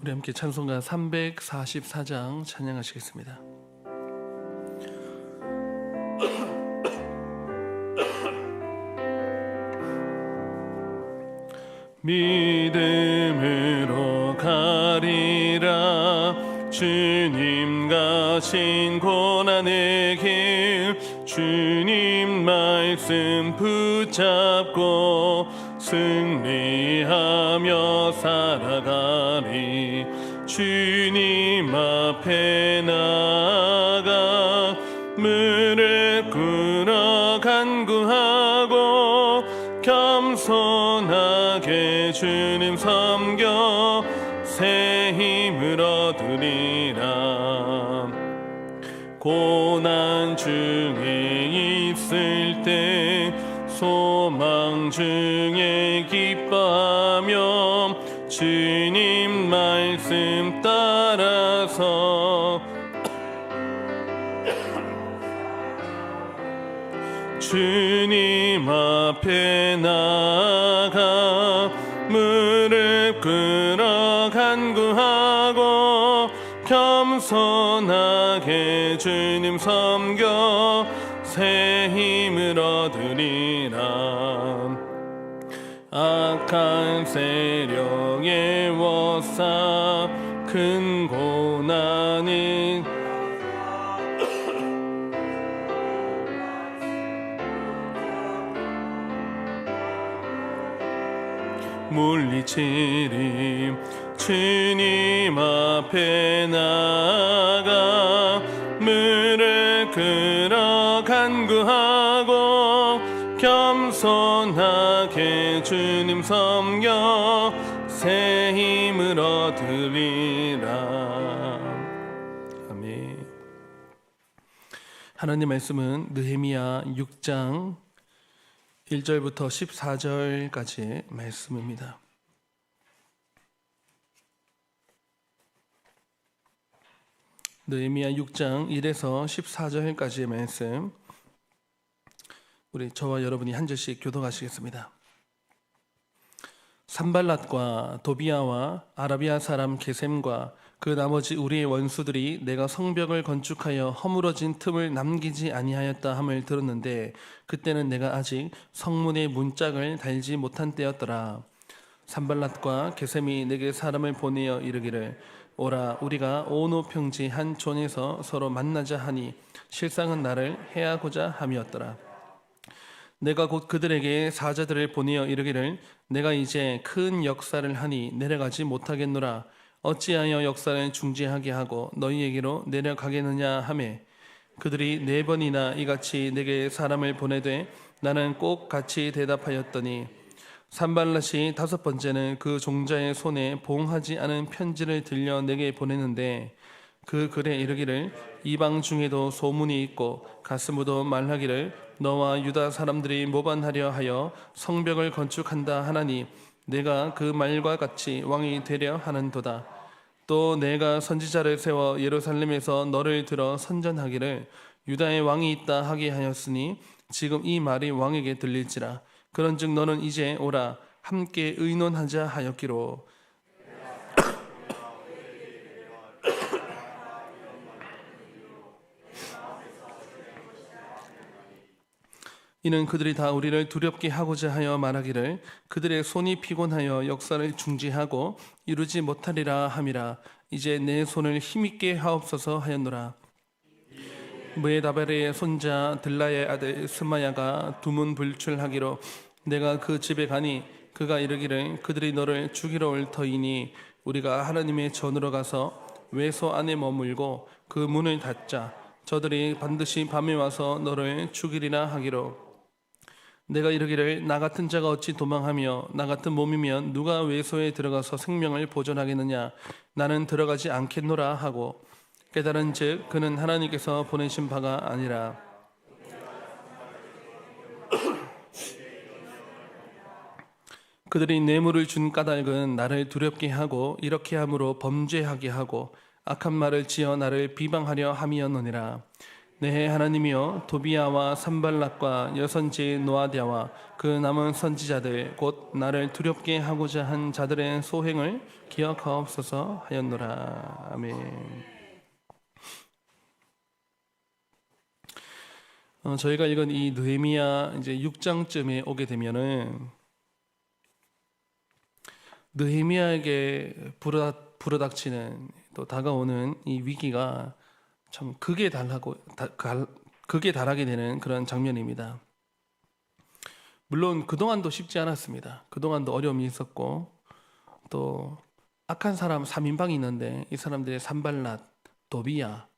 우리 함께 찬송가 344장 찬양하시겠습니다. 믿음으로 가리라. 주님 가신 고난의 길, 주님 말씀 붙잡고 승리하며 살아가리. 주님 앞에 나가 무릎 꿇어 간구하고 겸손하게 주님 섬겨 새 힘을 얻으리라. 고난 중에 있을 때 소망 중에 기뻐하며 주님 말씀 따라서 주님 앞에 나가 무릎 꿇어 간구하고 겸손하게 주님 섬겨 새 힘을 얻으리라. 악한 세력의 워싸 큰 고난이 물리치리. 주님 앞에 나가 무릎 꿇어 간구하고 겸손하게 주님 섬겨 새 힘을 얻으리라. 아멘. 하나님 말씀은 느헤미야 6장 1절부터 14절까지의 말씀입니다. 느헤미야 6장 1에서 14절까지의 말씀, 우리 저와 여러분이 한 절씩 교독하시겠습니다. 산발랏과 도비아와 아라비아 사람 게셈과 그 나머지 우리의 원수들이 내가 성벽을 건축하여 허물어진 틈을 남기지 아니하였다 함을 들었는데 그때는 내가 아직 성문의 문짝을 달지 못한 때였더라. 산발랏과 게셈이 내게 사람을 보내어 이르기를 오라, 우리가 오노 평지 한 촌에서 서로 만나자 하니 실상은 나를 해하고자 함이었더라. 내가 곧 그들에게 사자들을 보내어 이르기를 내가 이제 큰 역사를 하니 내려가지 못하겠노라. 어찌하여 역사를 중지하게 하고 너희에게로 내려가겠느냐 하매 그들이 4번이나 이같이 내게 사람을 보내되 나는 꼭 같이 대답하였더니 산발랏이 5번째는 그 종자의 손에 봉하지 않은 편지를 들려 내게 보내는데 그 글에 이르기를 이방 중에도 소문이 있고 가스무도 말하기를 너와 유다 사람들이 모반하려 하여 성벽을 건축한다 하나니 내가 그 말과 같이 왕이 되려 하는도다. 또 내가 선지자를 세워 예루살렘에서 너를 들어 선전하기를 유다의 왕이 있다 하게 하였으니 지금 이 말이 왕에게 들릴지라. 그런즉 너는 이제 오라 함께 의논하자 하였기로. 이는 그들이 다 우리를 두렵게 하고자 하여 말하기를 그들의 손이 피곤하여 역사를 중지하고 이루지 못하리라 함이라. 이제 내 손을 힘있게 하옵소서 하였노라. 무에다벨의 손자 들라의 아들 스마야가 두문불출하기로 내가 그 집에 가니 그가 이르기를 그들이 너를 죽이러 올 터이니 우리가 하나님의 전으로 가서 외소 안에 머물고 그 문을 닫자. 저들이 반드시 밤에 와서 너를 죽이리라 하기로. 내가 이르기를 나 같은 자가 어찌 도망하며 나 같은 몸이면 누가 외소에 들어가서 생명을 보존하겠느냐. 나는 들어가지 않겠노라 하고 깨달은즉 그는 하나님께서 보내신 바가 아니라. 그들이 뇌물을 준 까닭은 나를 두렵게 하고 이렇게 함으로 범죄하게 하고 악한 말을 지어 나를 비방하려 함이었느니라. 내 하나님이여, 도비야와 산발락과 여선지의 노아디아와 그 남은 선지자들 곧 나를 두렵게 하고자 한 자들의 소행을 기억하옵소서 하였노라. 아멘. 저희가 읽은 이 느헤미야 이제 6장쯤에 오게 되면은 느헤미야에게 불어닥치는 또 다가오는 이 위기가 참 극에 달하게 되는 그런 장면입니다. 물론 그동안도 쉽지 않았습니다. 그동안도 어려움이 있었고 또 악한 사람 3인방이 있는데 이 사람들의 산발랏, 도비야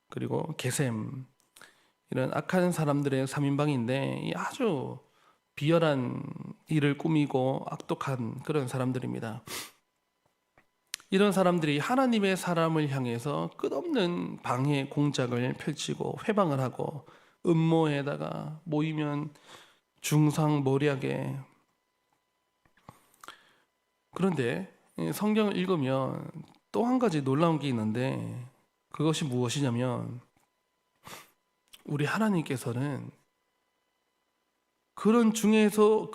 그리고 게셈 이런 악한 사람들의 3인방인데 이 아주 비열한 일을 꾸미고 악독한 그런 사람들입니다. 이런 사람들이 하나님의 사람을 향해서 끝없는 방해 공작을 펼치고 회방을 하고 음모에다가 모이면 중상모략에. 그런데 성경을 읽으면 또 한 가지 놀라운 게 있는데 그것이 무엇이냐면 우리 하나님께서는 그런 중에도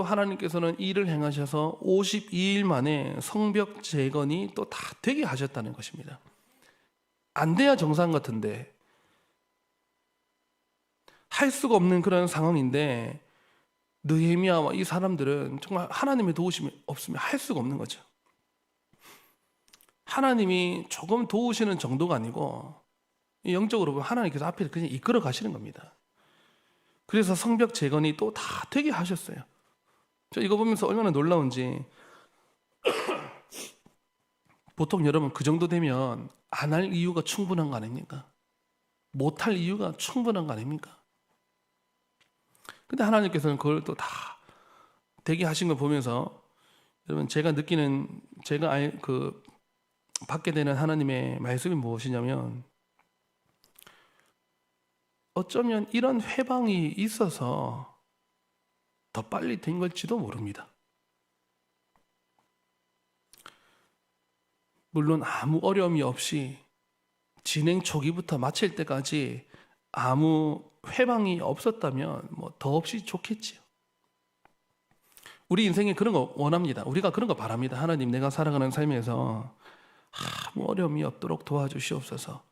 하나님께서는 일을 행하셔서 52일 만에 성벽 재건이 또 다 되게 하셨다는 것입니다. 안 돼야 정상 같은데 할 수가 없는 그런 상황인데 느헤미야와 이 사람들은 정말 하나님의 도우심이 없으면 할 수가 없는 거죠. 하나님이 조금 도우시는 정도가 아니고 영적으로 보면 하나님께서 앞에 그냥 이끌어 가시는 겁니다. 그래서 성벽 재건이 또 다 되게 하셨어요. 저 이거 보면서 얼마나 놀라운지. 보통 여러분 그 정도 되면 안 할 이유가 충분한 거 아닙니까? 못 할 이유가 충분한 거 아닙니까? 근데 하나님께서는 그걸 또 다 되게 하신 걸 보면서 여러분 제가 받게 되는 하나님의 말씀이 무엇이냐면 어쩌면 이런 회방이 있어서 더 빨리 된 걸지도 모릅니다. 물론 아무 어려움이 없이 진행 초기부터 마칠 때까지 아무 회방이 없었다면 뭐 더없이 좋겠지요. 우리 인생에 그런 거 원합니다. 우리가 그런 거 바랍니다. 하나님, 내가 살아가는 삶에서 아무 어려움이 없도록 도와주시옵소서.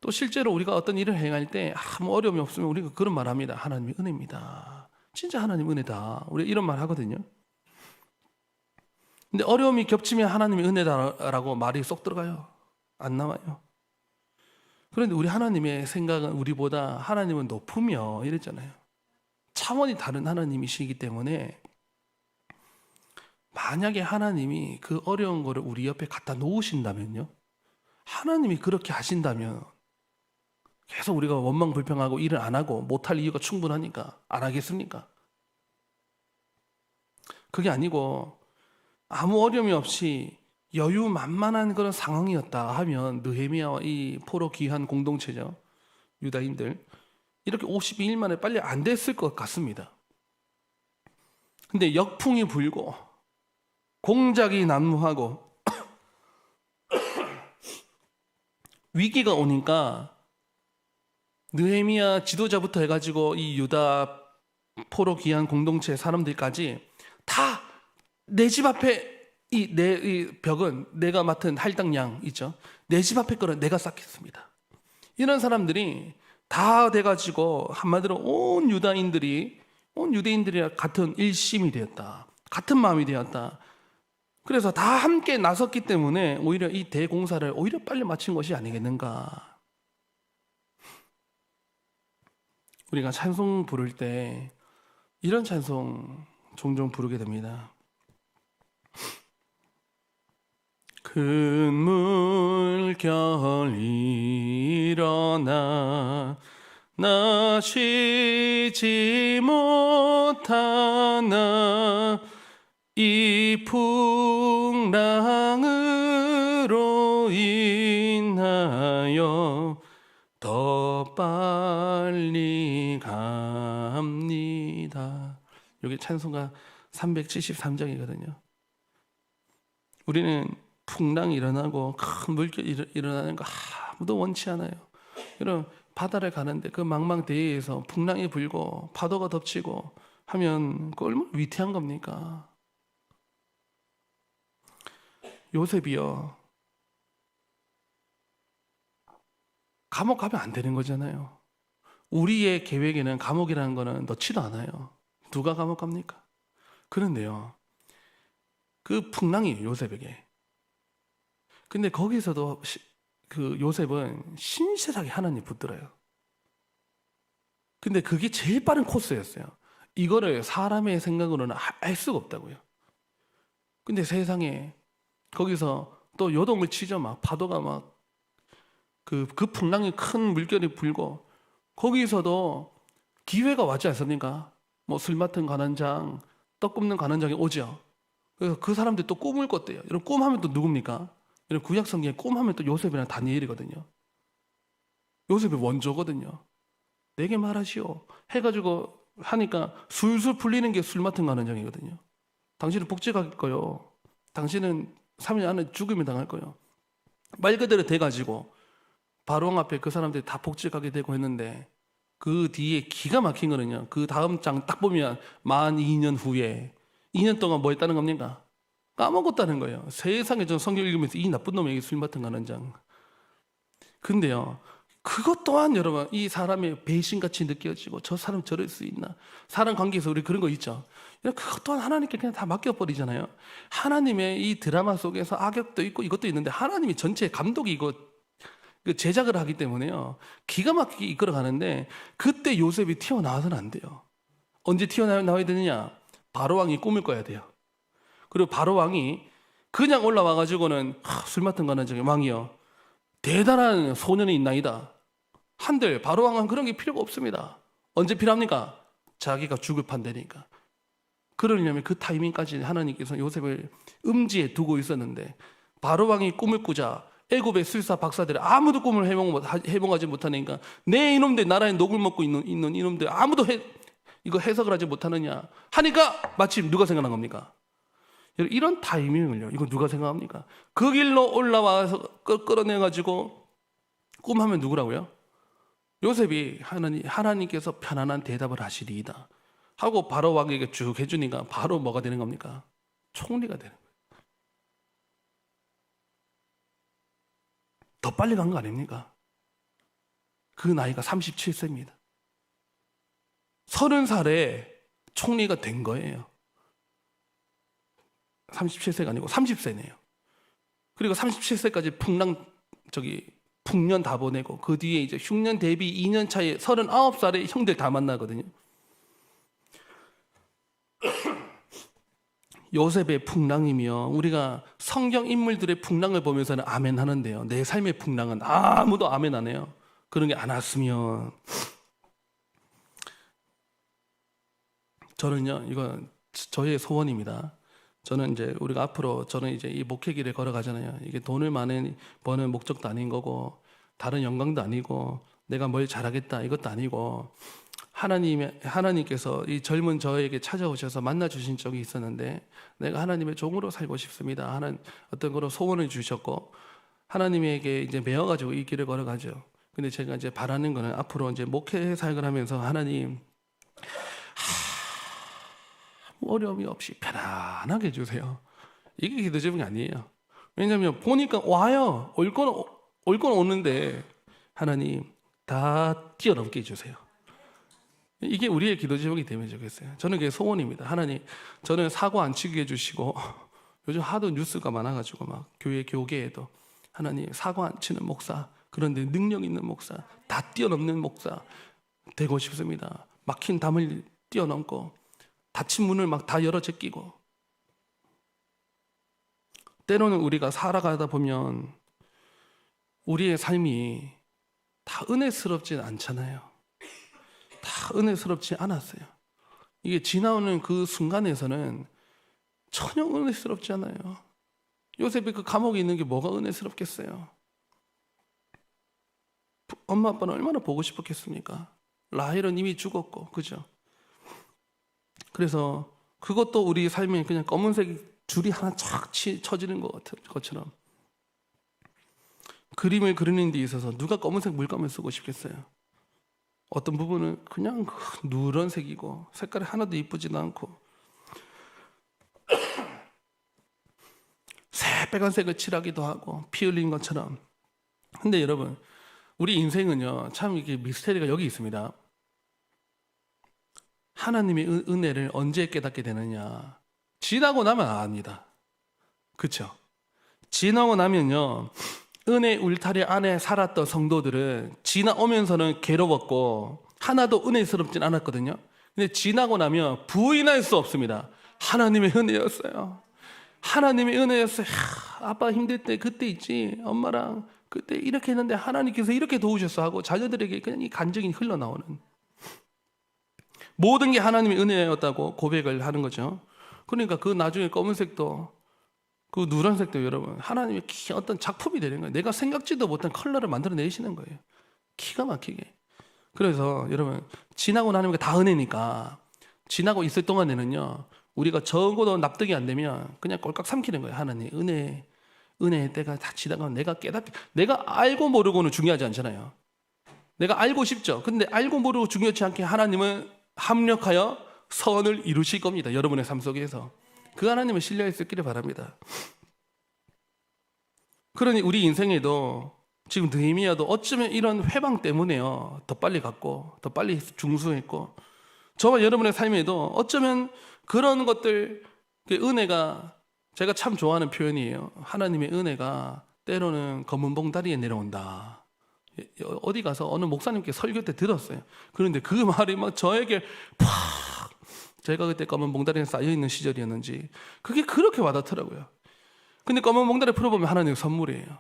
또 실제로 우리가 어떤 일을 행할 때 아무 어려움이 없으면 우리가 그런 말 합니다. 하나님이 은혜입니다. 진짜 하나님 은혜다. 우리 이런 말 하거든요. 근데 어려움이 겹치면 하나님이 은혜다라고 말이 쏙 들어가요. 안 나와요. 그런데 우리 하나님의 생각은 우리보다 하나님은 높으며 이랬잖아요. 차원이 다른 하나님이시기 때문에 만약에 하나님이 그 어려운 거를 우리 옆에 갖다 놓으신다면요. 하나님이 그렇게 하신다면 계속 우리가 원망불평하고 일을 안 하고 못할 이유가 충분하니까 안 하겠습니까? 그게 아니고 아무 어려움이 없이 여유만만한 그런 상황이었다 하면 느헤미야와 이 포로 귀한 공동체죠. 유다인들 이렇게 52일 만에 빨리 안 됐을 것 같습니다. 근데 역풍이 불고 공작이 난무하고 위기가 오니까 느헤미야 지도자부터 해가지고 이 유다 포로 귀한 공동체 사람들까지 다 내 집 앞에 이 벽은 내가 맡은 할당량 있죠. 내 집 앞에 거는 내가 쌓겠습니다. 이런 사람들이 다 돼가지고 한마디로 온 유대인들이 같은 일심이 되었다. 같은 마음이 되었다. 그래서 다 함께 나섰기 때문에 오히려 이 대공사를 오히려 빨리 마친 것이 아니겠는가. 우리가 찬송 부를 때 이런 찬송 종종 부르게 됩니다. 큰 물결 일어나 나 쉬지 못하나 이 풍랑으로 인하여 더 빨리 갑니다. 여기 찬송가 373장이거든요. 우리는 풍랑이 일어나고 큰 물결이 일어나는 거 아무도 원치 않아요. 여러분 바다를 가는데 그 망망대해에서 풍랑이 불고 파도가 덮치고 하면 그 얼마나 위태한 겁니까? 요셉이요, 감옥 가면 안 되는 거잖아요. 우리의 계획에는 감옥이라는 거는 넣지도 않아요. 누가 감옥 갑니까? 그런데요, 그 풍랑이 요셉에게. 근데 거기서도 그 요셉은 신실하게 하나님 붙들어요. 근데 그게 제일 빠른 코스였어요. 이거를 사람의 생각으로는 알 수가 없다고요. 근데 세상에 거기서 또 요동을 치죠. 막 파도가 막 그 풍랑이 큰 물결이 불고 거기서도 기회가 왔지 않습니까? 뭐 술 맡은 관원장, 떡 굽는 관원장이 오죠. 그래서 그 사람들이 또 꿈을 꿨대요. 이런 꿈하면 또 누굽니까? 이런 구약 성경에 꿈하면 또 요셉이나 다니엘이거든요. 요셉이 원조거든요. 내게 말하시오 해가지고 하니까 술술 풀리는 게 술 맡은 관원장이거든요. 당신은 복직할 거요. 당신은 3년 안에 죽음이 당할 거요. 말 그대로 돼가지고 바로왕 앞에 그 사람들이 다 복직하게 되고 했는데 그 뒤에 기가 막힌 거는요. 그 다음 장 딱 보면 만 2년 후에 2년 동안 뭐 했다는 겁니까? 까먹었다는 거예요. 세상에 전 성경 읽으면서 이 나쁜 놈에게 술 맡은 관원장. 근데요, 그것 또한 여러분 이 사람의 배신같이 느껴지고 저 사람 저럴 수 있나? 사람 관계에서 우리 그런 거 있죠. 그것 또한 하나님께 그냥 다 맡겨버리잖아요. 하나님의 이 드라마 속에서 악역도 있고 이것도 있는데 하나님이 전체 감독이 이거 제작을 하기 때문에요. 기가 막히게 이끌어가는데 그때 요셉이 튀어나와서는 안 돼요. 언제 튀어나와야 되느냐? 바로왕이 꿈을 꿔야 돼요. 그리고 바로왕이 그냥 올라와가지고는 술 맡은 거는 저기 왕이요. 대단한 소년이 있나이다. 한들 바로왕은 그런 게 필요가 없습니다. 언제 필요합니까? 자기가 죽을 판되니까. 그러려면 그 타이밍까지 하나님께서 요셉을 음지에 두고 있었는데 바로왕이 꿈을 꾸자 애굽의 술사 박사들이 아무도 꿈을 해몽하지 못하니까 내 이놈들 나라에 녹을 먹고 있는 이놈들 아무도 이거 해석을 하지 못하느냐 하니까 마침 누가 생각난 겁니까? 이런 타이밍을요, 이거 누가 생각합니까? 그 길로 올라와서 끌어내가지고 꿈하면 누구라고요? 요셉이 하나님께서 편안한 대답을 하시리이다 하고 바로 왕에게 쭉 해주니까 바로 뭐가 되는 겁니까? 총리가 되는 거예요. 더 빨리 간 거 아닙니까? 그 나이가 37세입니다. 30살에 총리가 된 거예요. 37세가 아니고 30세네요. 그리고 37세까지 풍년 다 보내고 그 뒤에 이제 흉년 대비 2년 차에 39살에 형들 다 만나거든요. 요셉의 풍랑이며 우리가 성경 인물들의 풍랑을 보면서는 아멘 하는데요. 내 삶의 풍랑은 아무도 아멘 안 해요. 그런 게 안 왔으면. 저는요, 이건 저의 소원입니다. 저는 이제 우리가 앞으로 저는 이제 이 목회길을 걸어가잖아요. 이게 돈을 많이 버는 목적도 아닌 거고 다른 영광도 아니고 내가 뭘 잘하겠다 이것도 아니고 하나님께서 이 젊은 저에게 찾아오셔서 만나 주신 적이 있었는데 내가 하나님의 종으로 살고 싶습니다 하는 어떤 그런 소원을 주셨고 하나님에게 이제 매어가지고 이 길을 걸어가죠. 근데 제가 이제 바라는 거는 앞으로 이제 목회 사역을 하면서 하나님 어려움이 없이 편안하게 해주세요. 이게 기도 제목이 아니에요. 왜냐하면 보니까 와요. 올 건 오는데 하나님 다 뛰어넘게 해주세요. 이게 우리의 기도 제목이 되면 좋겠어요. 저는 그게 소원입니다. 하나님, 저는 사고 안 치게 해주시고 요즘 하도 뉴스가 많아가지고 막 교계에도 하나님 사고 안 치는 목사, 그런데 능력 있는 목사, 다 뛰어넘는 목사 되고 싶습니다. 막힌 담을 뛰어넘고 닫힌 문을 막 다 열어 제끼고. 때로는 우리가 살아가다 보면 우리의 삶이 다 은혜스럽진 않잖아요. 다 은혜스럽지 않았어요. 이게 지나오는 그 순간에서는 전혀 은혜스럽지 않아요. 요셉이 그 감옥에 있는 게 뭐가 은혜스럽겠어요? 엄마 아빠는 얼마나 보고 싶었겠습니까? 라헬은 이미 죽었고, 그죠? 그래서 그것도 우리 삶에 그냥 검은색 줄이 하나 착 쳐지는 것처럼 그림을 그리는 데 있어서 누가 검은색 물감을 쓰고 싶겠어요? 어떤 부분은 그냥 누런색이고 색깔이 하나도 이쁘지도 않고 새빨간색을 칠하기도 하고 피 흘린 것처럼. 근데 여러분, 우리 인생은요 참 이게 미스테리가 여기 있습니다. 하나님의 은혜를 언제 깨닫게 되느냐, 지나고 나면 압니다. 그렇죠? 지나고 나면요, 은혜 울타리 안에 살았던 성도들은 지나오면서는 괴로웠고 하나도 은혜스럽진 않았거든요. 근데 지나고 나면 부인할 수 없습니다. 하나님의 은혜였어요. 하나님의 은혜였어요. 아빠 힘들 때 그때 있지, 엄마랑 그때 이렇게 했는데 하나님께서 이렇게 도우셨어 하고 자녀들에게 그냥 이 간증이 흘러나오는, 모든 게 하나님의 은혜였다고 고백을 하는 거죠. 그러니까 그 나중에 검은색도 그 누란색도 여러분 하나님의 어떤 작품이 되는 거예요. 내가 생각지도 못한 컬러를 만들어내시는 거예요. 기가 막히게. 그래서 여러분, 지나고 나면 다 은혜니까 지나고 있을 동안에는요, 우리가 적어도 납득이 안 되면 그냥 꼴깍 삼키는 거예요. 하나님 은혜의 때가 다 지나가면 내가 알고 모르고는 중요하지 않잖아요. 내가 알고 싶죠. 근데 알고 모르고 중요치 않게 하나님은 합력하여 선을 이루실 겁니다. 여러분의 삶 속에서. 그 하나님을 신뢰할 수 있기를 바랍니다. 그러니 우리 인생에도 지금 느헤미야도 어쩌면 이런 회방 때문에요, 더 빨리 갔고 더 빨리 중수했고, 저와 여러분의 삶에도 어쩌면 그런 것들, 은혜가, 제가 참 좋아하는 표현이에요. 하나님의 은혜가 때로는 검은 봉다리에 내려온다. 어디 가서 어느 목사님께 설교 때 들었어요. 그런데 그 말이 막 저에게 팍, 제가 그때 검은 봉다리에 쌓여있는 시절이었는지 그게 그렇게 와닿더라고요. 근데 검은 봉다리 풀어보면 하나님의 선물이에요.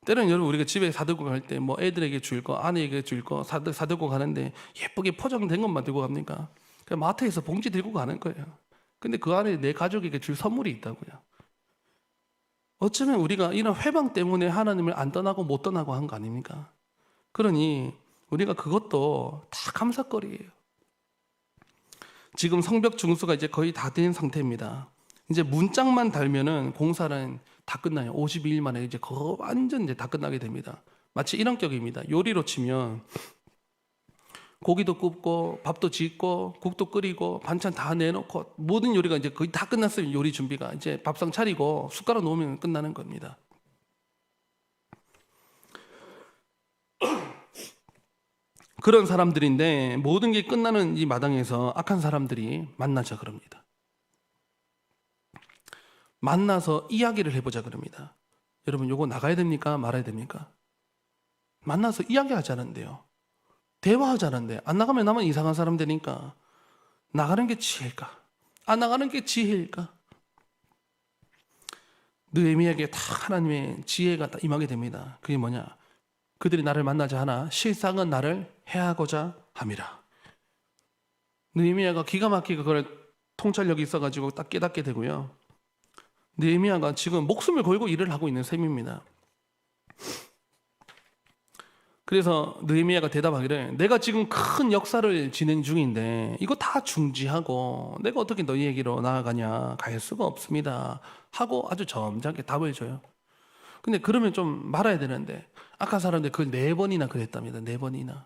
때로는 여러분, 우리가 집에 사들고 갈 때 뭐 애들에게 줄 거, 아내에게 줄 거 사들고 가는데 예쁘게 포장된 것만 들고 갑니까? 그냥 마트에서 봉지 들고 가는 거예요. 근데 그 안에 내 가족에게 줄 선물이 있다고요. 어쩌면 우리가 이런 회방 때문에 하나님을 안 떠나고 못 떠나고 한 거 아닙니까? 그러니 우리가 그것도 다 감사거리예요. 지금 성벽 중수가 이제 거의 다 된 상태입니다. 이제 문짝만 달면은 공사는 다 끝나요. 52일 만에 이제 완전 이제 다 끝나게 됩니다. 마치 이런 격입니다. 요리로 치면 고기도 굽고 밥도 짓고 국도 끓이고 반찬 다 내놓고 모든 요리가 이제 거의 다 끝났어요. 요리 준비가 이제 밥상 차리고 숟가락 놓으면 끝나는 겁니다. 그런 사람들인데 모든 게 끝나는 이 마당에서 악한 사람들이 만나자 그럽니다. 만나서 이야기를 해보자 그럽니다. 여러분, 요거 나가야 됩니까? 말아야 됩니까? 만나서 이야기하자는데요, 대화하자는데 안 나가면 나만 이상한 사람 되니까 나가는 게 지혜일까? 안 나가는 게 지혜일까? 느헤미야에게 다 하나님의 지혜가 다 임하게 됩니다. 그게 뭐냐? 그들이 나를 만나자 하나 실상은 나를 해하고자 함이라. 느헤미야가 기가 막히게 그걸 통찰력이 있어가지고 딱 깨닫게 되고요. 느헤미야가 지금 목숨을 걸고 일을 하고 있는 셈입니다. 그래서 느헤미야가 대답하기를, 내가 지금 큰 역사를 진행 중인데 이거 다 중지하고 내가 어떻게 너희 얘기로 나아가냐, 갈 수가 없습니다 하고 아주 점잖게 답을 줘요. 근데 그러면 좀 말아야 되는데 아까 사람들 그걸 4번이나 그랬답니다. 4번이나.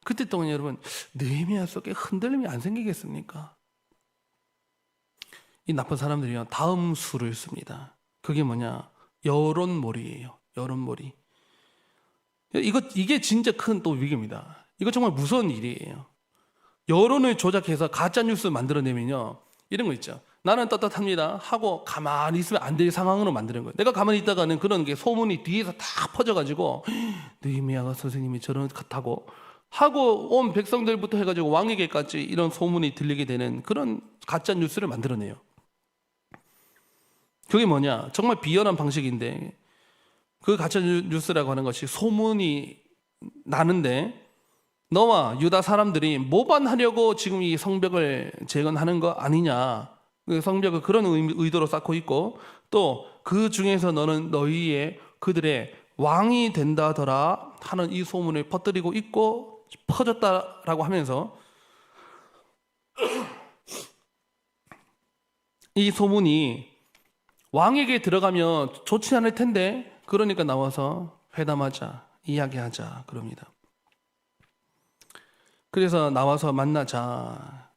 그때 동안 여러분, 느헤미야 속에 흔들림이 안 생기겠습니까? 이 나쁜 사람들이요, 다음 수를 씁니다. 그게 뭐냐? 여론몰이에요. 여론몰이. 이게 진짜 큰 또 위기입니다. 이거 정말 무서운 일이에요. 여론을 조작해서 가짜 뉴스 만들어내면요, 이런 거 있죠. 나는 떳떳합니다 하고 가만히 있으면 안 될 상황으로 만드는 거예요. 내가 가만히 있다가는 그런 게 소문이 뒤에서 다 퍼져가지고 느헤미야 선생님이 저런 같다고 하고 온 백성들부터 해가지고 왕에게까지 이런 소문이 들리게 되는 그런 가짜 뉴스를 만들어내요. 그게 뭐냐? 정말 비열한 방식인데, 그 가짜 뉴스라고 하는 것이 소문이 나는데 너와 유다 사람들이 모반하려고 지금 이 성벽을 재건하는 거 아니냐, 그 성벽을 그런 의도로 쌓고 있고, 또 그 중에서 너는 너희의 그들의 왕이 된다더라 하는 이 소문을 퍼뜨리고 있고 퍼졌다라고 하면서 이 소문이 왕에게 들어가면 좋지 않을 텐데, 그러니까 나와서 회담하자, 이야기하자 그럽니다. 그래서 나와서 만나자.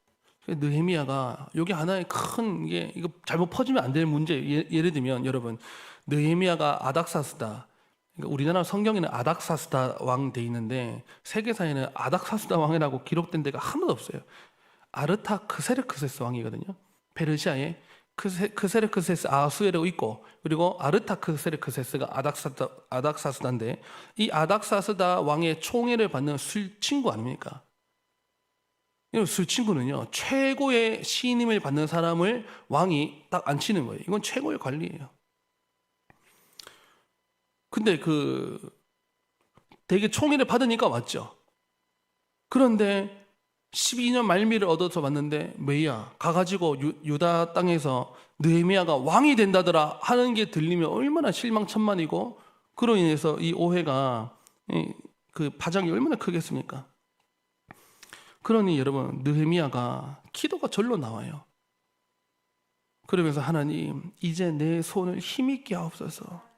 느헤미야가 여기 하나의 큰 이거 잘못 퍼지면 안 될 문제. 예를 들면 여러분, 느헤미야가 아닥사스다. 그러니까 우리나라 성경에는 아닥사스다 왕 돼 있는데 세계사에는 아닥사스다 왕이라고 기록된 데가 하나도 없어요. 아르타크세르크세스 왕이거든요. 페르시아에 크세르크세스 아수에르 있고, 그리고 아르타크세르크세스가 아닥사스다인데, 이 아닥사스다 왕의 총애를 받는 술친구 아닙니까? 이 술친구는요, 최고의 신임을 받는 사람을 왕이 딱 앉히는 거예요. 이건 최고의 관리예요. 근데 되게 총애를 받으니까 왔죠. 그런데 12년 말미를 얻어서 왔는데, 뭐야, 가가지고 유다 땅에서 느헤미야가 왕이 된다더라 하는 게 들리면 얼마나 실망천만이고, 그로 인해서 이 오해가, 그 파장이 얼마나 크겠습니까? 그러니 여러분, 느헤미야가 기도가 절로 나와요. 그러면서 하나님, 이제 내 손을 힘있게 하옵소서.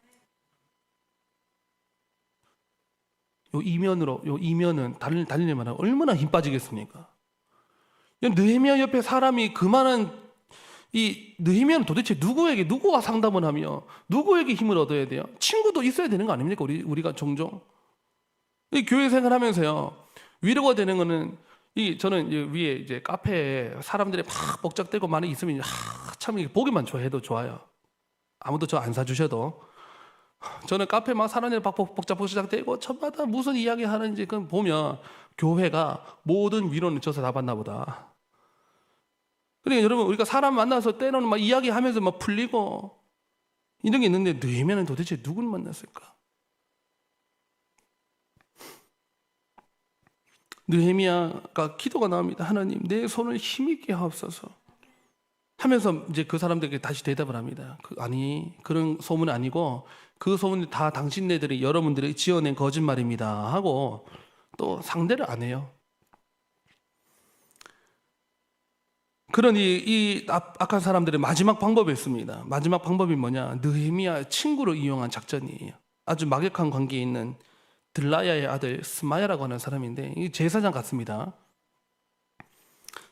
요 이면은 달릴 만한 얼마나 힘 빠지겠습니까? 느헤미야 옆에 사람이 그만한, 이 느헤미야는 도대체 누구가 상담을 하며 누구에게 힘을 얻어야 돼요? 친구도 있어야 되는 거 아닙니까? 우리가 종종 이 교회 생활하면서요, 위로가 되는 거는, 저는 위에 이제 카페에 사람들이 막 복잡되고 많이 있으면 참 보기만 해도 좋아요. 아무도 저 안 사주셔도. 저는 카페 막 사람들이 막 복잡되고 저마다 무슨 이야기 하는지 그 보면 교회가 모든 위로는 저서 다 받나 보다. 그러니까 여러분, 우리가 사람 만나서 때로는 막 이야기하면서 막 풀리고 이런 게 있는데, 느헤미야는 도대체 누굴 만났을까? 느헤미야가 기도가 나옵니다. 하나님, 내 손을 힘있게 하옵소서 하면서 이제 그 사람들에게 다시 대답을 합니다. 아니, 그런 소문은 아니고 그 소문이 다 당신네들이, 여러분들이 지어낸 거짓말입니다 하고 또 상대를 안 해요. 그러니 이 악한 사람들의 마지막 방법이 있습니다. 마지막 방법이 뭐냐? 느헤미야 친구를 이용한 작전이에요. 아주 막역한 관계에 있는 들라야의 아들 스마야라고 하는 사람인데, 이 제사장 같습니다.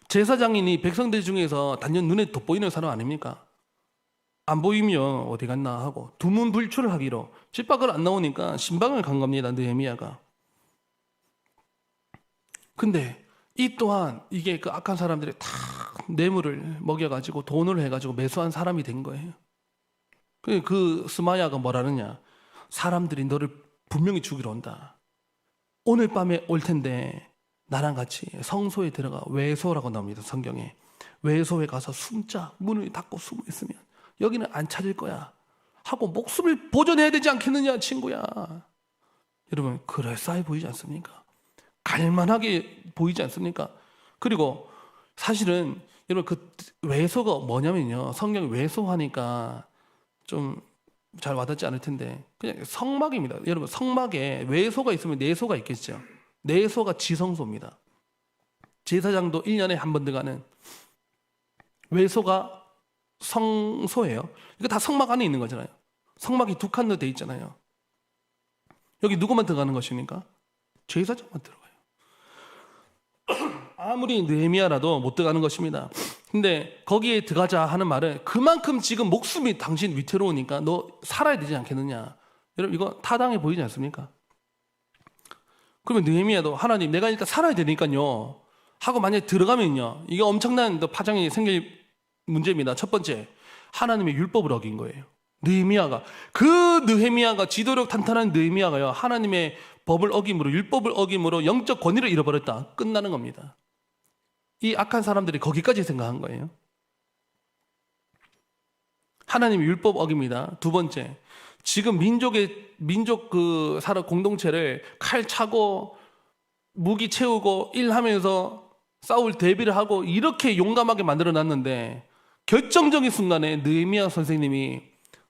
제사장이니 백성들 중에서 단연 눈에 돋보이는 사람 아닙니까? 안 보이면 어디 갔나 하고 두문불출을 하기로 집 밖을 안 나오니까 신방을 간 겁니다, 느헤미야가. 근데 이 또한 이게 그 악한 사람들이 다 뇌물을 먹여가지고 돈을 해가지고 매수한 사람이 된 거예요. 그 스마야가 뭐라느냐? 사람들이 너를 분명히 죽이러 온다. 오늘 밤에 올 텐데 나랑 같이 성소에 들어가. 외소라고 나옵니다, 성경에. 외소에 가서 숨자. 문을 닫고 숨어 있으면 여기는 안 찾을 거야 하고 목숨을 보존해야 되지 않겠느냐, 친구야. 여러분, 그럴싸해 보이지 않습니까? 갈만하게 보이지 않습니까? 그리고 사실은 여러분, 그 외소가 뭐냐면요, 성경이 외소하니까 좀 잘 와닿지 않을 텐데 그냥 성막입니다. 여러분, 성막에 외소가 있으면 내소가 있겠죠. 내소가 지성소입니다. 제사장도 1년에 한 번 들어가는 외소가 성소예요. 이거 다 성막 안에 있는 거잖아요. 성막이 두 칸으로 돼 있잖아요. 여기 누구만 들어가는 것입니까? 제사장만 들어가요. 아무리 느헤미야라도 못 들어가는 것입니다. 근데 거기에 들어가자 하는 말은 그만큼 지금 목숨이 당신 위태로우니까 너 살아야 되지 않겠느냐. 여러분, 이거 타당해 보이지 않습니까? 그러면 느헤미야도 하나님, 내가 일단 살아야 되니까요 하고 만약에 들어가면요, 이게 엄청난 파장이 생길 문제입니다. 첫 번째, 하나님의 율법을 어긴 거예요. 느헤미야가 지도력 탄탄한 느헤미야가요, 하나님의 법을 어김으로, 율법을 어김으로 영적 권위를 잃어버렸다. 끝나는 겁니다. 이 악한 사람들이 거기까지 생각한 거예요. 하나님의 율법 어깁니다. 두 번째, 지금 민족 그 사람 공동체를 칼 차고 무기 채우고 일하면서 싸울 대비를 하고 이렇게 용감하게 만들어 놨는데, 결정적인 순간에 느헤미야 선생님이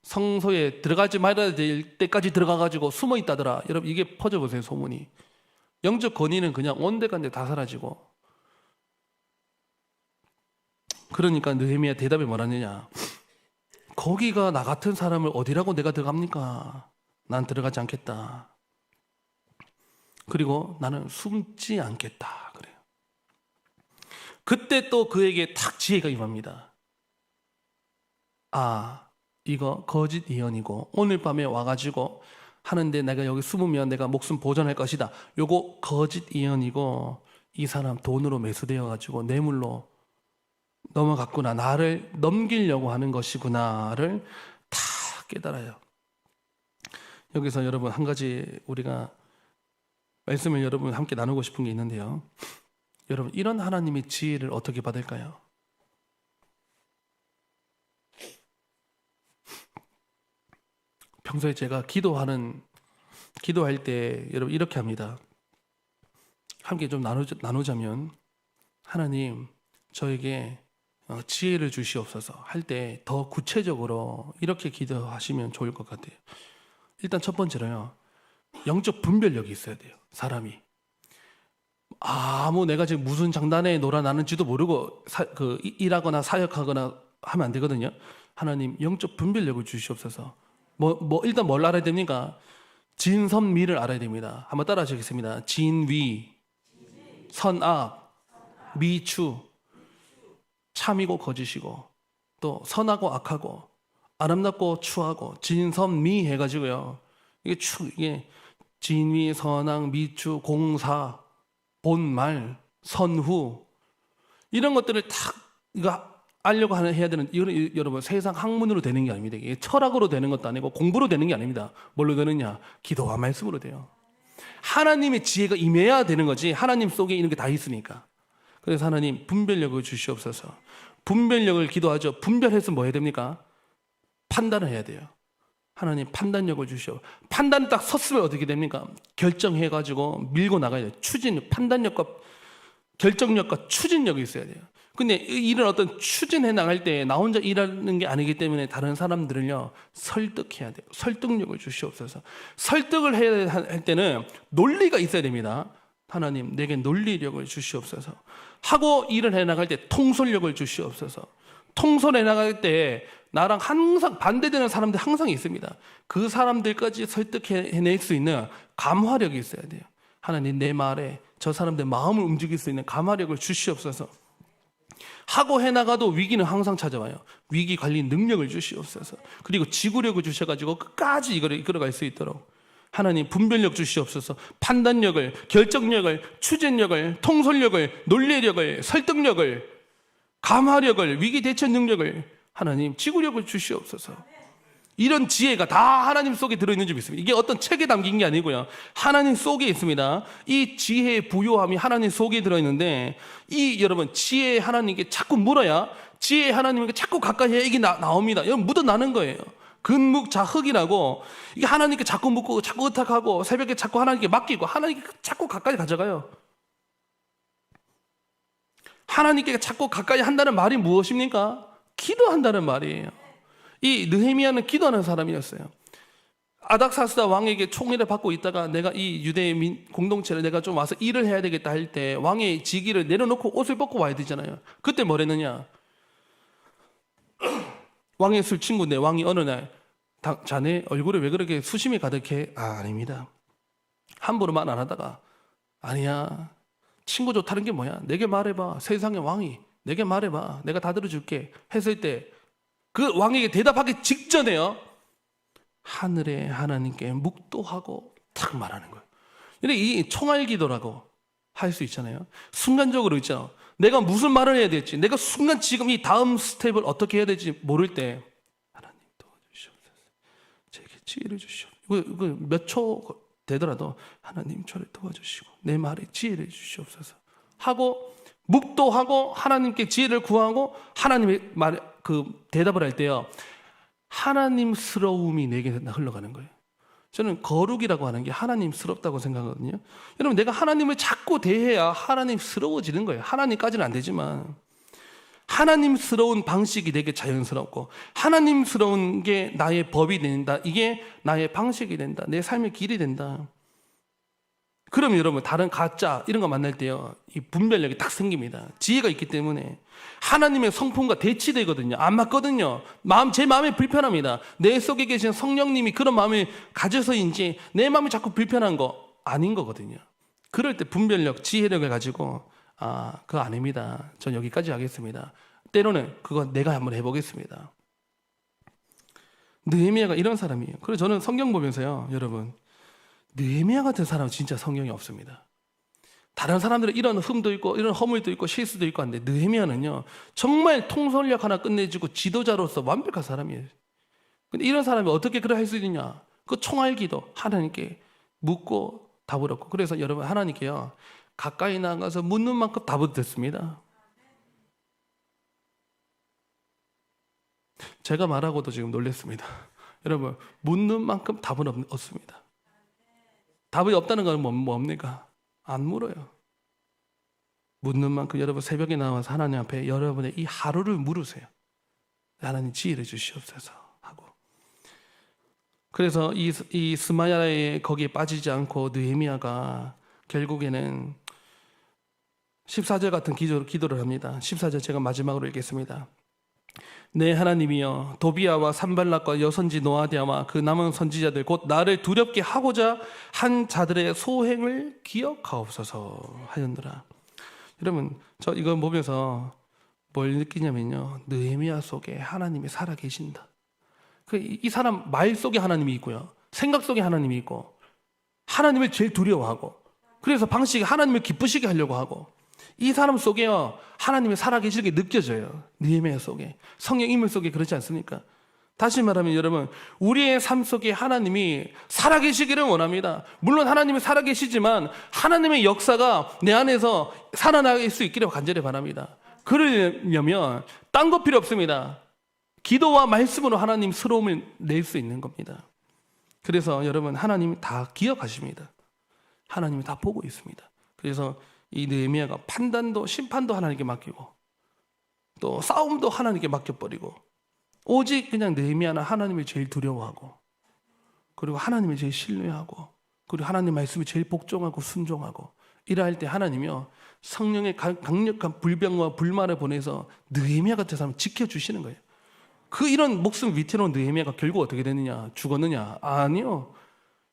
성소에 들어가지 말아야 될 때까지 들어가가지고 숨어 있다더라. 여러분, 이게 퍼져보세요, 소문이. 영적 권위는 그냥 온데간데 다 사라지고. 그러니까 느헤미야 대답이 뭐라느냐? 거기가 나 같은 사람을 어디라고 내가 들어갑니까? 난 들어가지 않겠다. 그리고 나는 숨지 않겠다 그래요. 그때 또 그에게 탁 지혜가 임합니다. 아, 이거 거짓 예언이고 오늘 밤에 와가지고 하는데 내가 여기 숨으면 내가 목숨 보존할 것이다. 요거 거짓 예언이고 이 사람 돈으로 매수되어가지고 뇌물로 넘어갔구나. 나를 넘기려고 하는 것이구나를 다 깨달아요. 여기서 여러분 한 가지 우리가 말씀을 여러분 함께 나누고 싶은 게 있는데요. 여러분 이런 하나님의 지혜를 어떻게 받을까요? 평소에 제가 기도할 때 여러분 이렇게 합니다. 함께 좀 나누자면 하나님 저에게 지혜를 주시옵소서 할 때 더 구체적으로 이렇게 기도하시면 좋을 것 같아요. 일단 첫 번째로요. 영적 분별력이 있어야 돼요. 사람이 내가 지금 무슨 장단에 놀아나는지도 모르고 일하거나 사역하거나 하면 안 되거든요. 하나님 영적 분별력을 주시옵소서. 일단 뭘 알아야 됩니까? 진선미를 알아야 됩니다. 한번 따라 하시겠습니다. 진위, 선악, 미추, 참이고 거짓이고 또 선하고 악하고 아름답고 추하고 진선미 해가지고요. 이게 진위, 선악, 미추, 공사, 본말, 선후 이런 것들을 다 이거 알려고 해야 되는 이거는 여러분 세상 학문으로 되는 게 아닙니다. 이게 철학으로 되는 것도 아니고 공부로 되는 게 아닙니다. 뭘로 되느냐? 기도와 말씀으로 돼요. 하나님의 지혜가 임해야 되는 거지. 하나님 속에 있는 게 다 있으니까. 그래서 하나님 분별력을 주시옵소서. 분별력을 기도하죠. 분별해서 뭐 해야 됩니까? 판단을 해야 돼요. 하나님 판단력을 주시오. 판단이 딱 섰으면 어떻게 됩니까? 결정해가지고 밀고 나가야 돼요. 판단력과 결정력과 추진력이 있어야 돼요. 근데 이런 어떤 추진해 나갈 때 나 혼자 일하는 게 아니기 때문에 다른 사람들을요 설득해야 돼요. 설득력을 주시옵소서. 설득을 해야 할 때는 논리가 있어야 됩니다. 하나님 내게 논리력을 주시옵소서. 하고 일을 해 나갈 때 통솔력을 주시옵소서. 통솔해 나갈 때 나랑 항상 반대되는 사람들 항상 있습니다. 그 사람들까지 설득해낼 수 있는 감화력이 있어야 돼요. 하나님 내 말에 저 사람들 마음을 움직일 수 있는 감화력을 주시옵소서. 하고 해나가도 위기는 항상 찾아와요. 위기 관리 능력을 주시옵소서. 그리고 지구력을 주셔가지고 끝까지 이걸 이끌어갈 수 있도록 하나님 분별력 주시옵소서. 판단력을, 결정력을, 추진력을, 통솔력을, 논리력을, 설득력을, 감화력을, 위기 대처 능력을 하나님 지구력을 주시옵소서. 이런 지혜가 다 하나님 속에 들어있는 줄 믿습니다. 이게 어떤 책에 담긴 게 아니고요. 하나님 속에 있습니다. 이 지혜의 부요함이 하나님 속에 들어있는데 여러분 지혜 하나님께 자꾸 물어야 지혜 하나님께 자꾸 가까이 해야 이게 나옵니다. 여러분 묻어나는 거예요. 근묵자흑이라고 이게 하나님께 자꾸 묻고 자꾸 의탁하고 새벽에 자꾸 하나님께 맡기고 하나님께 자꾸 가까이 가져가요. 하나님께 자꾸 가까이 한다는 말이 무엇입니까? 기도한다는 말이에요. 이 느헤미야는 기도하는 사람이었어요. 아닥사스다 왕에게 총애를 받고 있다가 내가 이 유대의 공동체를 내가 좀 와서 일을 해야 되겠다 할 때 왕의 직위를 내려놓고 옷을 벗고 와야 되잖아요. 그때 뭘 했느냐? 왕의 술 친구인데 왕이 어느 날 자네 얼굴에 왜 그렇게 수심이 가득해? 아닙니다. 함부로 말 안 하다가 아니야 친구 좋다는 게 뭐야? 내게 말해봐. 세상의 왕이 내게 말해봐. 내가 다 들어줄게 했을 때 그 왕에게 대답하기 직전에요 하늘의 하나님께 묵도하고 탁 말하는 거예요. 이 총알기도라고 할 수 있잖아요. 순간적으로 있잖아. 내가 무슨 말을 해야 될지, 내가 순간 지금 이 다음 스텝을 어떻게 해야 될지 모를 때 하나님 도와주시옵소서. 제게 지혜를 주시옵소서. 이거 몇 초 되더라도 하나님 저를 도와주시고 내 말에 지혜를 주시옵소서 하고 묵도하고 하나님께 지혜를 구하고 하나님의 말 대답을 할 때요 하나님스러움이 내게 흘러가는 거예요. 저는 거룩이라고 하는 게 하나님스럽다고 생각하거든요. 여러분 내가 하나님을 자꾸 대해야 하나님스러워지는 거예요. 하나님까지는 안 되지만 하나님스러운 방식이 내게 자연스럽고 하나님스러운 게 나의 법이 된다. 이게 나의 방식이 된다. 내 삶의 길이 된다. 그러면 여러분 다른 가짜 이런 거 만날 때요 이 분별력이 딱 생깁니다. 지혜가 있기 때문에 하나님의 성품과 대치되거든요. 안 맞거든요. 제 마음이 불편합니다. 내 속에 계신 성령님이 그런 마음을 가져서인지 내 마음이 자꾸 불편한 거 아닌 거거든요. 그럴 때 분별력, 지혜력을 가지고 그거 아닙니다. 전 여기까지 하겠습니다. 때로는 그거 내가 한번 해보겠습니다. 느헤미야가 이런 사람이에요. 그래서 저는 성경 보면서요, 여러분, 느헤미야 같은 사람은 진짜 성경이 없습니다. 다른 사람들은 이런 흠도 있고 이런 허물도 있고 실수도 있고 한데 느헤미야는요 정말 통솔력 하나 끝내주고 지도자로서 완벽한 사람이에요. 근데 이런 사람이 어떻게 그래 할 수 있느냐? 그 총알기도 하나님께 묻고 답을 얻고. 그래서 여러분, 하나님께요 가까이 나가서 묻는 만큼 답을 듣습니다. 제가 말하고도 지금 놀랐습니다. 여러분, 묻는 만큼 답은 없습니다. 답이 없다는 건 뭡니까? 안 물어요. 묻는 만큼 여러분 새벽에 나와서 하나님 앞에 여러분의 이 하루를 물으세요. 하나님 지혜를 주시옵소서 하고. 그래서 이 스마야의 거기에 빠지지 않고 느헤미야가 결국에는 14절 같은 기도를 합니다. 14절 제가 마지막으로 읽겠습니다. 내 하나님이여, 도비야와 산발락과 여선지 노아디아와 그 남은 선지자들 곧 나를 두렵게 하고자 한 자들의 소행을 기억하옵소서 하였느라. 여러분, 저 이거 보면서 뭘 느끼냐면요, 느헤미야 속에 하나님이 살아계신다. 이 사람 말 속에 하나님이 있고요, 생각 속에 하나님이 있고, 하나님을 제일 두려워하고, 그래서 방식이 하나님을 기쁘시게 하려고 하고, 이 사람 속에요 하나님이 살아계시는 게 느껴져요. 느헤미야 속에, 성령 인물 속에. 그렇지 않습니까? 다시 말하면 여러분, 우리의 삶 속에 하나님이 살아계시기를 원합니다. 물론 하나님이 살아계시지만 하나님의 역사가 내 안에서 살아날 수 있기를 간절히 바랍니다. 그러려면 딴 거 필요 없습니다. 기도와 말씀으로 하나님 스러움을 낼 수 있는 겁니다. 그래서 여러분, 하나님이 다 기억하십니다. 하나님이 다 보고 있습니다. 그래서 이 느헤미야가 판단도 심판도 하나님께 맡기고 또 싸움도 하나님께 맡겨버리고 오직 그냥 느헤미야는 하나님을 제일 두려워하고 그리고 하나님을 제일 신뢰하고 그리고 하나님 말씀을 제일 복종하고 순종하고 이러할 때 하나님이요 성령의 강력한 불병과 불만을 보내서 느헤미야 같은 사람을 지켜주시는 거예요. 이런 목숨 위태로운 느헤미야가 결국 어떻게 되느냐? 죽었느냐? 아니요.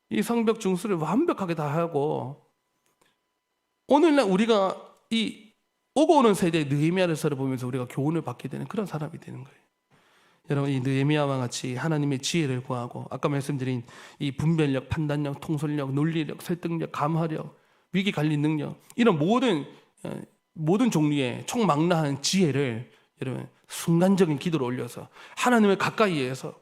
이 성벽 중수를 완벽하게 다 하고 오늘날 우리가 이 오고 오는 세대의 느헤미야서를 보면서 우리가 교훈을 받게 되는 그런 사람이 되는 거예요. 여러분, 이 느헤미야와 같이 하나님의 지혜를 구하고 아까 말씀드린 이 분별력, 판단력, 통솔력, 논리력, 설득력, 감화력, 위기 관리 능력 이런 모든 종류의 총망라한 지혜를 여러분 순간적인 기도로 올려서 하나님을 가까이 해서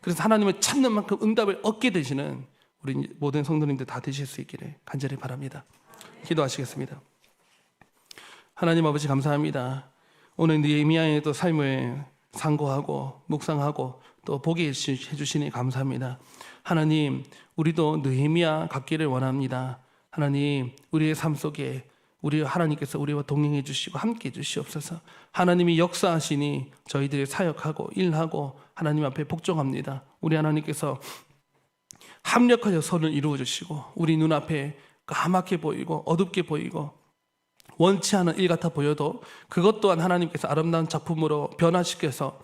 그래서 하나님을 찾는 만큼 응답을 얻게 되시는 우리 모든 성도님들 다 되실 수 있기를 간절히 바랍니다. 기도하시겠습니다. 하나님 아버지 감사합니다. 오늘 느헤미야의 또 삶을 상고하고 묵상하고 또 보게 해주시니 감사합니다. 하나님, 우리도 느헤미야 같기를 원합니다. 하나님, 우리의 삶 속에 우리 하나님께서 우리와 동행해 주시고 함께 해 주시옵소서. 하나님이 역사하시니 저희들이 사역하고 일하고 하나님 앞에 복종합니다. 우리 하나님께서 합력하여 선을 이루어 주시고 우리 눈앞에 까맣게 보이고 어둡게 보이고 원치 않은 일 같아 보여도 그것 또한 하나님께서 아름다운 작품으로 변화시켜서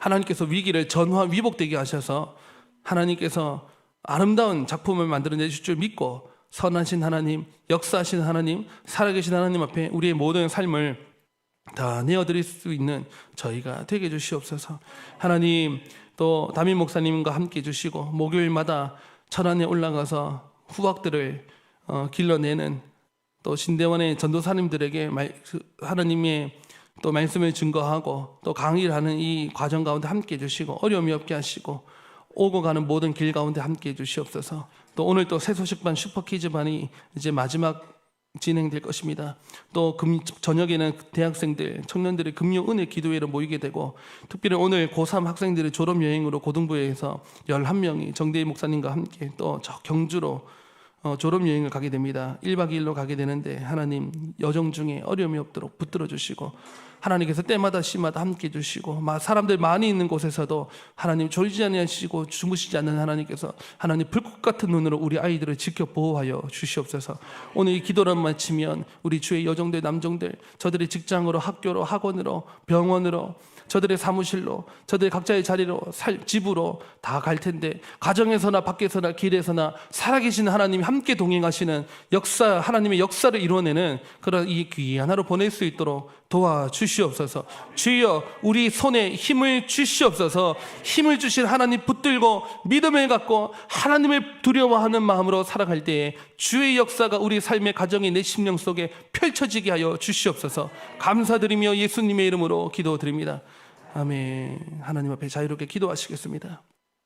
하나님께서 위기를 전화 위복되게 하셔서 하나님께서 아름다운 작품을 만들어내실 줄 믿고 선하신 하나님, 역사하신 하나님, 살아계신 하나님 앞에 우리의 모든 삶을 다 내어드릴 수 있는 저희가 되게 해주시옵소서. 하나님, 또 담임 목사님과 함께 해주시고 목요일마다 천안에 올라가서 후학들을 길러내는 또 신대원의 전도사님들에게 하나님의 또 말씀을 증거하고 또 강의를 하는 이 과정 가운데 함께 해주시고 어려움이 없게 하시고 오고 가는 모든 길 가운데 함께 해주시옵소서. 또 오늘 또 새소식반 슈퍼키즈반이 이제 마지막 진행될 것입니다. 또 저녁에는 대학생들, 청년들의 금요 은혜 기도회로 모이게 되고 특별히 오늘 고3 학생들의 졸업여행으로 고등부에서 11명이 정대희 목사님과 함께 또 저 경주로 졸업여행을 가게 됩니다. 1박 2일로 가게 되는데 하나님 여정 중에 어려움이 없도록 붙들어 주시고 하나님께서 때마다 시마다 함께 해주시고 사람들 많이 있는 곳에서도 하나님 졸지 아니하시고 주무시지 않는 하나님께서 하나님 불꽃 같은 눈으로 우리 아이들을 지켜 보호하여 주시옵소서. 오늘 이 기도를 마치면 우리 주의 여종들 남종들 저들의 직장으로 학교로 학원으로 병원으로 저들의 사무실로 저들의 각자의 자리로 집으로 다 갈 텐데 가정에서나 밖에서나 길에서나 살아계신 하나님이 함께 동행하시는 역사 하나님의 역사를 이루어내는 그런 이 귀한 하루 보낼 수 있도록 도와주시옵소서. 주여 우리 손에 힘을 주시옵소서. 힘을 주신 하나님 붙들고 믿음을 갖고 하나님을 두려워하는 마음으로 살아갈 때에 주의 역사가 우리 삶의 가정의 내 심령 속에 펼쳐지게 하여 주시옵소서. 감사드리며 예수님의 이름으로 기도드립니다. 아멘. 하나님 앞에 자유롭게 기도하시겠습니다.